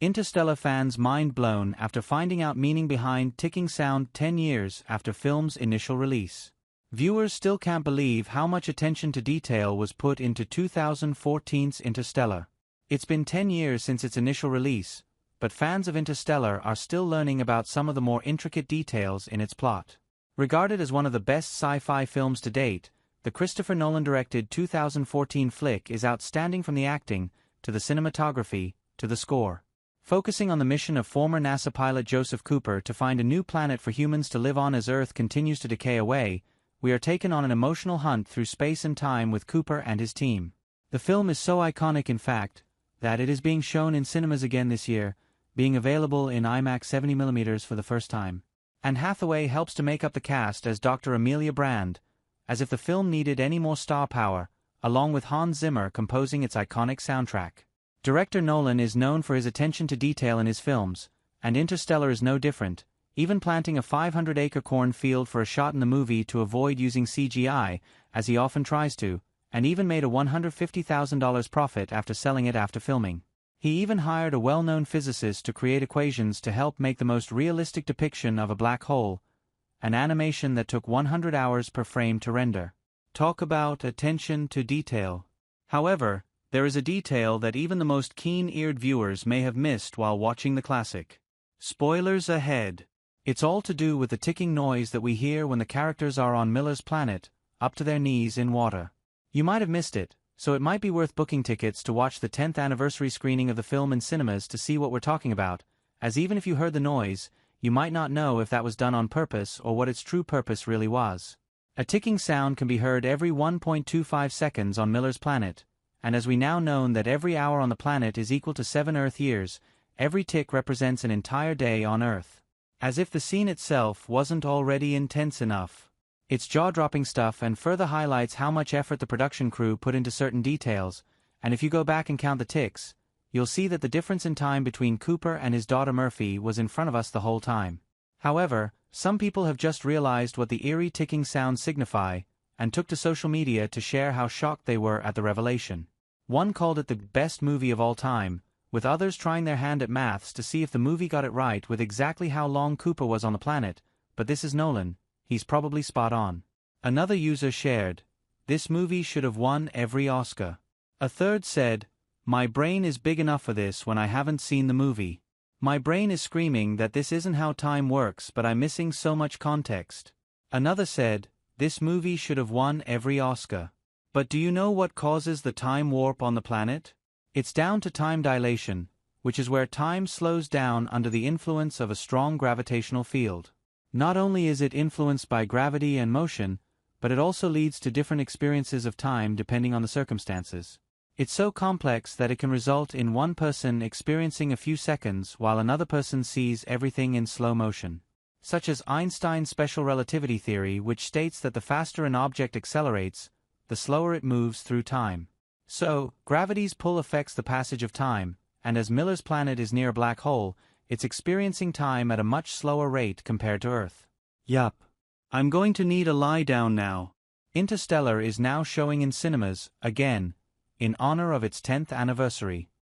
Interstellar fans mind blown after finding out meaning behind ticking sound 10 years after film's initial release. Viewers still can't believe how much attention to detail was put into 2014's Interstellar. It's been 10 years since its initial release, but fans of Interstellar are still learning about some of the more intricate details in its plot. Regarded as one of the best sci-fi films to date, the Christopher Nolan directed 2014 flick is outstanding from the acting, to the cinematography, to the score. Focusing on the mission of former NASA pilot Joseph Cooper to find a new planet for humans to live on as Earth continues to decay away, we are taken on an emotional hunt through space and time with Cooper and his team. The film is so iconic in fact, that it is being shown in cinemas again this year, being available in IMAX 70mm for the first time. Anne Hathaway helps to make up the cast as Dr. Amelia Brand, as if the film needed any more star power, along with Hans Zimmer composing its iconic soundtrack. Director Nolan is known for his attention to detail in his films, and Interstellar is no different, even planting a 500-acre cornfield for a shot in the movie to avoid using CGI, as he often tries to, and even made a $150,000 profit after selling it after filming. He even hired a well-known physicist to create equations to help make the most realistic depiction of a black hole, an animation that took 100 hours per frame to render. Talk about attention to detail. However, there is a detail that even the most keen-eared viewers may have missed while watching the classic. Spoilers ahead. It's all to do with the ticking noise that we hear when the characters are on Miller's planet, up to their knees in water. You might have missed it, so it might be worth booking tickets to watch the 10th anniversary screening of the film in cinemas to see what we're talking about, as even if you heard the noise, you might not know if that was done on purpose or what its true purpose really was. A ticking sound can be heard every 1.25 seconds on Miller's planet, and as we now know that every hour on the planet is equal to 7 Earth years, every tick represents an entire day on Earth. As if the scene itself wasn't already intense enough. It's jaw-dropping stuff and further highlights how much effort the production crew put into certain details, and if you go back and count the ticks, you'll see that the difference in time between Cooper and his daughter Murphy was in front of us the whole time. However, some people have just realized what the eerie ticking sounds signify, and took to social media to share how shocked they were at the revelation. One called it the best movie of all time, with others trying their hand at maths to see if the movie got it right with exactly how long Cooper was on the planet, but this is Nolan, he's probably spot on. Another user shared, "This movie should have won every Oscar." A third said, "My brain is big enough for this when I haven't seen the movie. My brain is screaming that this isn't how time works, but I'm missing so much context." Another said, "This movie should have won every Oscar. But do you know what causes the time warp on the planet? It's down to time dilation, which is where time slows down under the influence of a strong gravitational field. Not only is it influenced by gravity and motion, but it also leads to different experiences of time depending on the circumstances. It's so complex that it can result in one person experiencing a few seconds while another person sees everything in slow motion. Such as Einstein's special relativity theory, which states that the faster an object accelerates, the slower it moves through time. So, gravity's pull affects the passage of time, and as Miller's planet is near a black hole, it's experiencing time at a much slower rate compared to Earth. Yup. I'm going to need a lie down now. Interstellar is now showing in cinemas, again, in honor of its 10th anniversary.